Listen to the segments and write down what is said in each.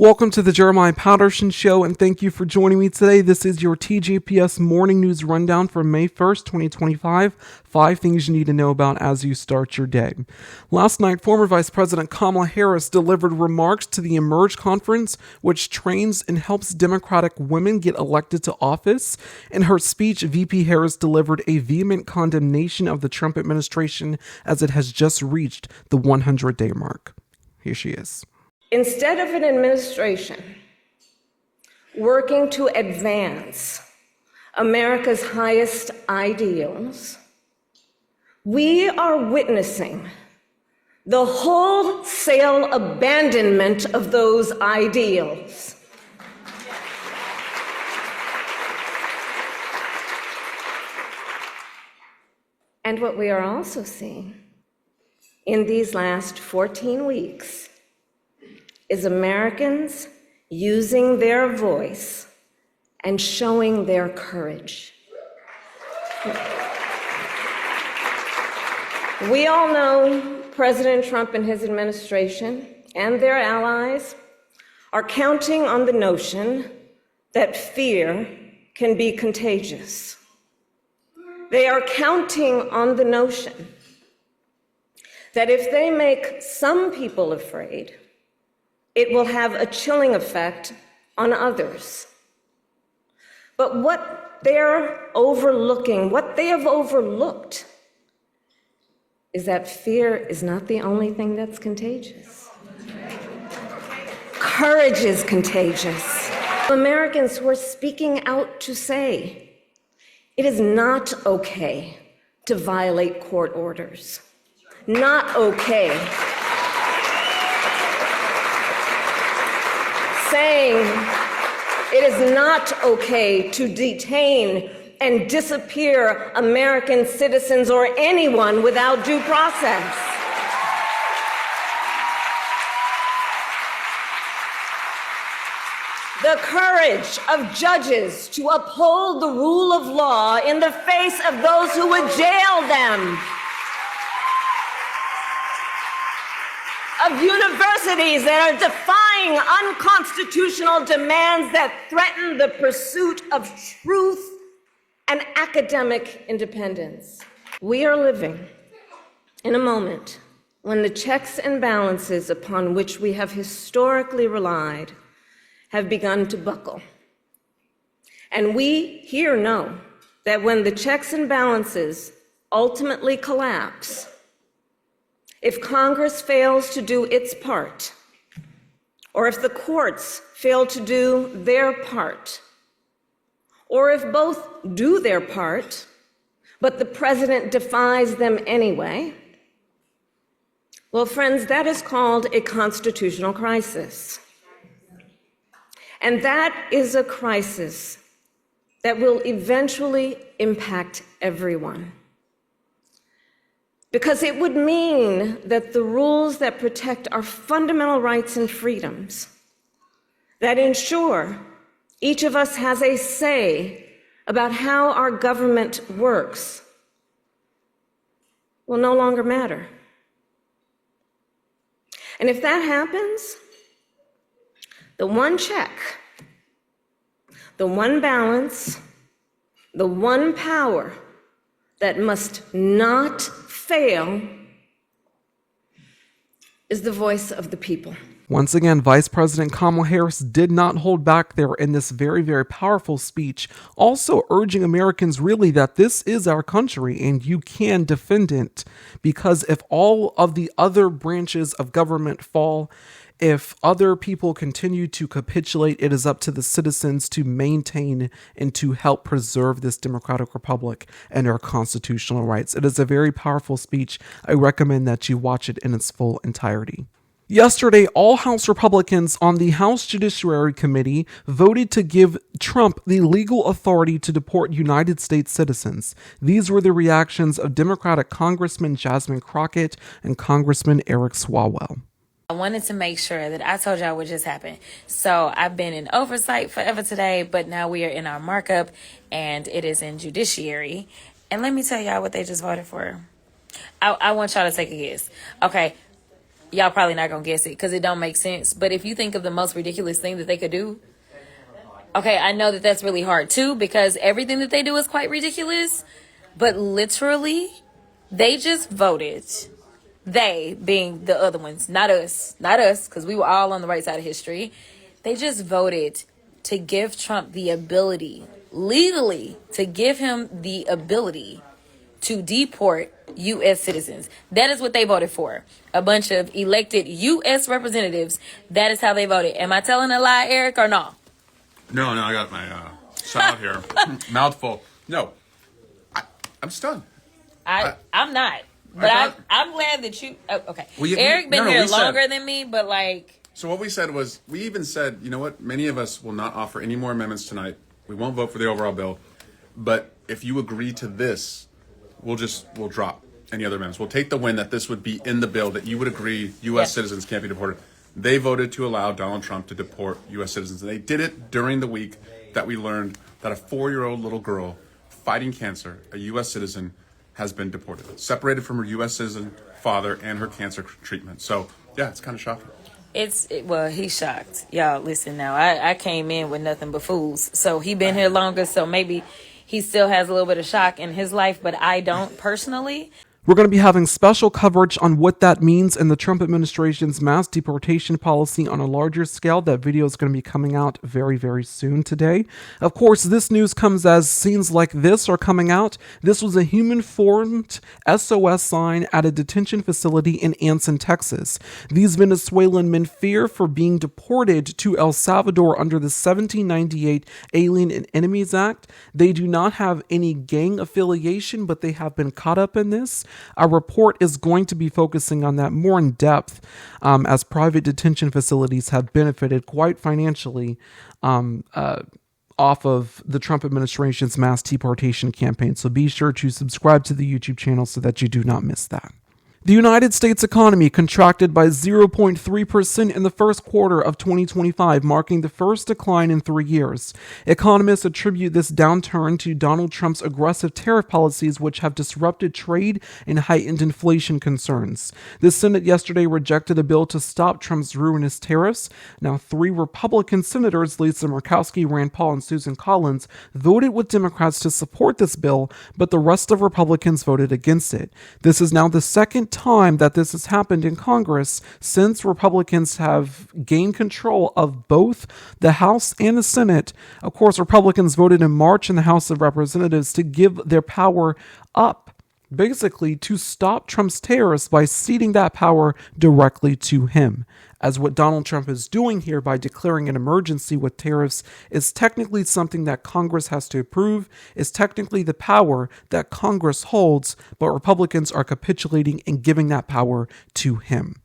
Welcome to the Jeremiah Patterson Show, and thank you for joining me today. This is your TJPS Morning News Rundown for May 1st, 2025. 5 things you need to know about as you start your day. Last night, former Vice President Kamala Harris delivered remarks to the Emerge Conference, which trains and helps Democratic women get elected to office. In her speech, VP Harris delivered a vehement condemnation of the Trump administration as it has just reached the 100-day mark. Here she is. Instead of an administration working to advance America's highest ideals, we are witnessing the wholesale abandonment of those ideals. And what we are also seeing in these last 14 weeks is Americans using their voice and showing their courage. We all know President Trump and his administration and their allies are counting on the notion that fear can be contagious. They are counting on the notion that if they make some people afraid, it will have a chilling effect on others. But what they're overlooking, what they have overlooked, is that fear is not the only thing that's contagious. Courage is contagious. Americans who are speaking out to say, it is not okay to violate court orders. Not okay. Saying it is not okay to detain and disappear American citizens or anyone without due process. The courage of judges to uphold the rule of law in the face of those who would jail them. Of universities that are defying unconstitutional demands that threaten the pursuit of truth and academic independence. We are living in a moment when the checks and balances upon which we have historically relied have begun to buckle. And we here know that when the checks and balances ultimately collapse, if Congress fails to do its part, or if the courts fail to do their part, or if both do their part, but the president defies them anyway, well, friends, that is called a constitutional crisis. And that is a crisis that will eventually impact everyone. Because it would mean that the rules that protect our fundamental rights and freedoms, that ensure each of us has a say about how our government works, will no longer matter. And if that happens, the one check, the one balance, the one power that must not fail is the voice of the people. Once again, Vice President Kamala Harris did not hold back there in this very, very powerful speech, also urging Americans really that this is our country and you can defend it, because if all of the other branches of government fall, if other people continue to capitulate, it is up to the citizens to maintain and to help preserve this democratic republic and our constitutional rights. It is a very powerful speech. I recommend that you watch it in its full entirety. Yesterday, all House Republicans on the House Judiciary Committee voted to give Trump the legal authority to deport United States citizens. These were the reactions of Democratic Congressman Jasmine Crockett and Congressman Eric Swalwell. I wanted to make sure that I told y'all what just happened. So I've been in oversight forever today, but now we are in our markup and it is in judiciary. And let me tell y'all what they just voted for. I want y'all to take a guess. Okay. Y'all probably not gonna guess it because it don't make sense. But if you think of the most ridiculous thing that they could do, okay, I know that that's really hard too because everything that they do is quite ridiculous. But literally, they just voted. They being the other ones, not us, because we were all on the right side of history. They just voted to give Trump the ability, legally, to give him the ability to deport U.S. citizens. That is what they voted for. A bunch of elected U.S. representatives. That is how they voted. Am I telling a lie, Eric, or no? No, I got my salad here. Mouthful. No, I'm stunned. I'm not. But I'm glad that you... Oh, okay. Eric been here longer than me, but like... So what we said was, we even said, you know what? Many of us will not offer any more amendments tonight. We won't vote for the overall bill. But if you agree to this, we'll drop any other amendments. We'll take the win that this would be in the bill, that you would agree U.S. citizens can't be deported. They voted to allow Donald Trump to deport U.S. citizens. And they did it during the week that we learned that a 4-year-old little girl fighting cancer, a U.S. citizen, has been deported, separated from her U.S. citizen father and her cancer treatment. So, yeah, it's kind of shocking. Well, he's shocked. Y'all, listen now. I came in with nothing but fools. So he been here longer, so maybe he still has a little bit of shock in his life, but I don't personally. We're going to be having special coverage on what that means in the Trump administration's mass deportation policy on a larger scale. That video is going to be coming out very, very soon today. Of course, this news comes as scenes like this are coming out. This was a human-formed SOS sign at a detention facility in Anson, Texas. These Venezuelan men fear for being deported to El Salvador under the 1798 Alien and Enemies Act. They do not have any gang affiliation, but they have been caught up in this. Our report is going to be focusing on that more in depth as private detention facilities have benefited quite financially off of the Trump administration's mass deportation campaign. So be sure to subscribe to the YouTube channel so that you do not miss that. The United States economy contracted by 0.3% in the first quarter of 2025, marking the first decline in 3 years. Economists attribute this downturn to Donald Trump's aggressive tariff policies, which have disrupted trade and heightened inflation concerns. The Senate yesterday rejected a bill to stop Trump's ruinous tariffs. Now, 3 Republican senators, Lisa Murkowski, Rand Paul, and Susan Collins, voted with Democrats to support this bill, but the rest of Republicans voted against it. This is now the second time that this has happened in Congress since Republicans have gained control of both the House and the Senate. Of course, Republicans voted in March in the House of Representatives to give their power up, basically to stop Trump's tariffs by ceding that power directly to him. As what Donald Trump is doing here by declaring an emergency with tariffs is technically something that Congress has to approve, is technically the power that Congress holds, but Republicans are capitulating and giving that power to him.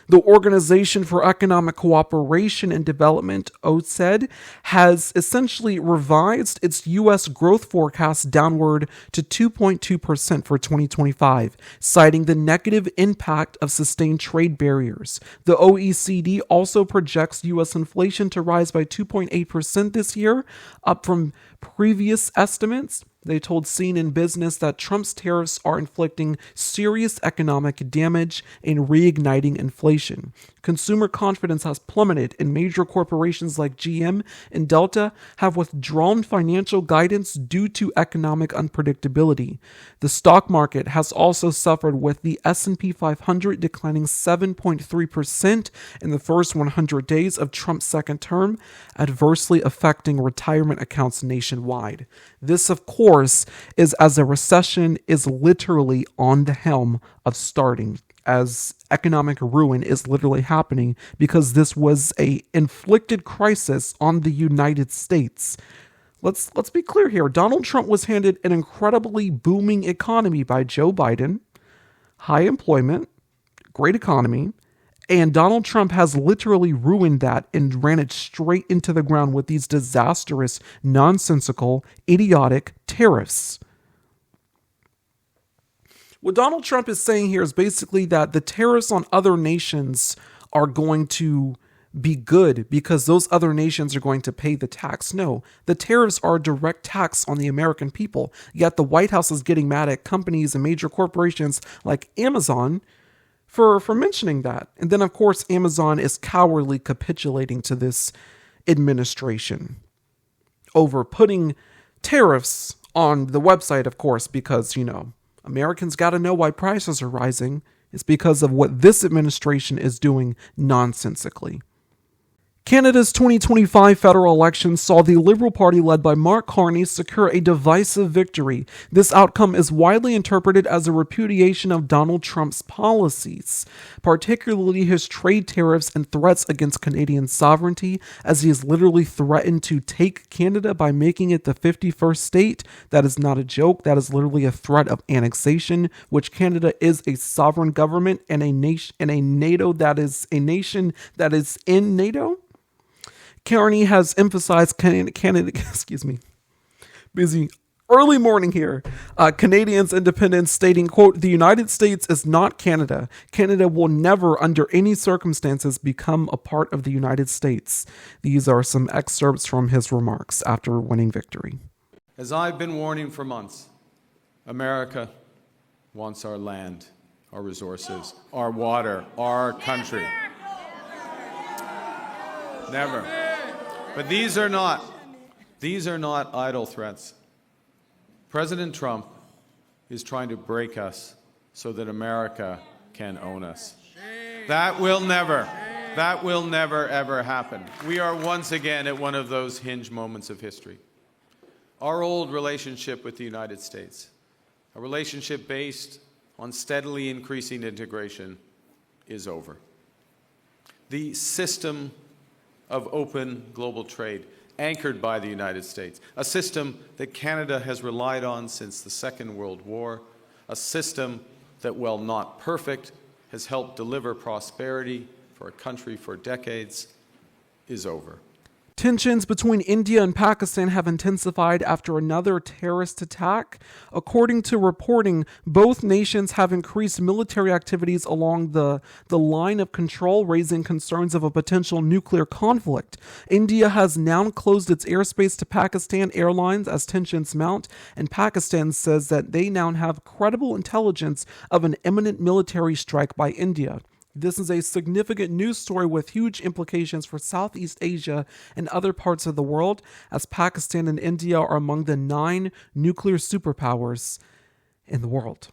The Organization for Economic Cooperation and Development, OECD, has essentially revised its U.S. growth forecast downward to 2.2% for 2025, citing the negative impact of sustained trade barriers. The OECD also projects U.S. inflation to rise by 2.8% this year, up from previous estimates. They told Scene in Business that Trump's tariffs are inflicting serious economic damage and reigniting inflation. Consumer confidence has plummeted, and major corporations like GM and Delta have withdrawn financial guidance due to economic unpredictability. The stock market has also suffered, with the S&P 500 declining 7.3% in the first 100 days of Trump's second term, adversely affecting retirement accounts nationwide. This, of course, is as a recession is literally on the helm of starting, as economic ruin is literally happening because this was a inflicted crisis on the United States. Let's be clear here. Donald Trump was handed an incredibly booming economy by Joe Biden, high employment, great economy, and Donald Trump has literally ruined that and ran it straight into the ground with these disastrous, nonsensical, idiotic tariffs. What Donald Trump is saying here is basically that the tariffs on other nations are going to be good because those other nations are going to pay the tax. No, the tariffs are a direct tax on the American people. Yet the White House is getting mad at companies and major corporations like Amazon for mentioning that. And then, of course, Amazon is cowardly capitulating to this administration over putting tariffs on the website, of course, because, Americans got to know why prices are rising. It's because of what this administration is doing nonsensically. Canada's 2025 federal election saw the Liberal Party led by Mark Carney secure a divisive victory. This outcome is widely interpreted as a repudiation of Donald Trump's policies, particularly his trade tariffs and threats against Canadian sovereignty, as he has literally threatened to take Canada by making it the 51st state. That is not a joke. That is literally a threat of annexation, which Canada is a sovereign government and a nation in NATO that is a nation that is in NATO. Carney has emphasized Canada, busy early morning here, Canadians' independence, stating, quote, "The United States is not Canada. Canada will never, under any circumstances, become a part of the United States." These are some excerpts from his remarks after winning victory. As I've been warning for months, America wants our land, our resources, our water, our country. Never. But these are not idle threats. President Trump is trying to break us so that America can own us. That will never ever happen. We are once again at one of those hinge moments of history. Our old relationship with the United States, a relationship based on steadily increasing integration, is over. The system of open global trade, anchored by the United States, a system that Canada has relied on since the Second World War, a system that, while not perfect, has helped deliver prosperity for a country for decades, is over. Tensions between India and Pakistan have intensified after another terrorist attack. According to reporting, both nations have increased military activities along the line of control, raising concerns of a potential nuclear conflict. India has now closed its airspace to Pakistan Airlines as tensions mount, and Pakistan says that they now have credible intelligence of an imminent military strike by India. This is a significant news story with huge implications for Southeast Asia and other parts of the world, as Pakistan and India are among the 9 nuclear superpowers in the world.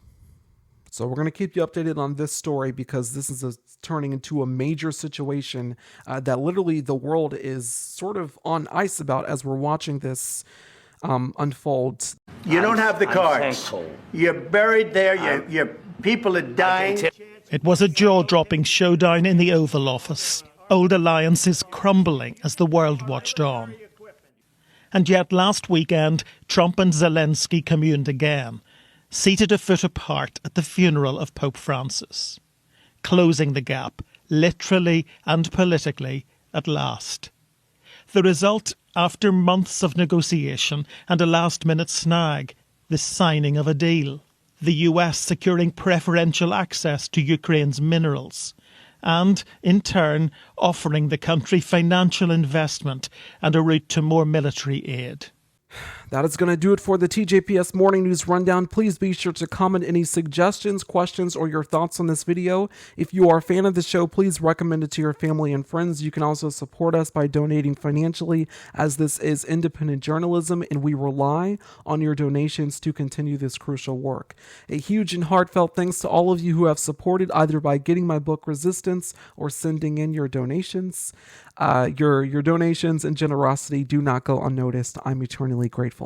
So we're going to keep you updated on this story, because this is turning into a major situation that literally the world is sort of on ice about as we're watching this unfold. You don't have the cards. You're buried there. Your people are dying. It was a jaw-dropping showdown in the Oval Office. Old alliances crumbling as the world watched on. And yet last weekend, Trump and Zelensky communed again, seated a foot apart at the funeral of Pope Francis, closing the gap, literally and politically, at last. The result, after months of negotiation and a last-minute snag, the signing of a deal. The US securing preferential access to Ukraine's minerals, and, in turn, offering the country financial investment and a route to more military aid. That is going to do it for the TJPS Morning News Rundown. Please be sure to comment any suggestions, questions, or your thoughts on this video. If you are a fan of the show, please recommend it to your family and friends. You can also support us by donating financially, as this is independent journalism and we rely on your donations to continue this crucial work. A huge and heartfelt thanks to all of you who have supported either by getting my book Resistance or sending in your donations. Your donations and generosity do not go unnoticed. I'm eternally grateful.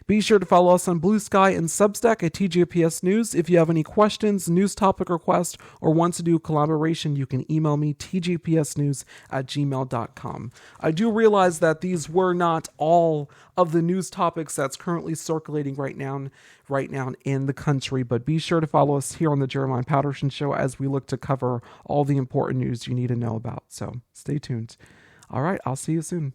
Be sure to follow us on Blue Sky and Substack at TJPS News. If you have any questions, news topic requests, or want to do a collaboration, you can email me tjpsnews@gmail.com. I do realize that these were not all of the news topics that's currently circulating right now in the country, but be sure to follow us here on the Jeremiah Patterson Show as we look to cover all the important news you need to know about. So stay tuned. All right, I'll see you soon.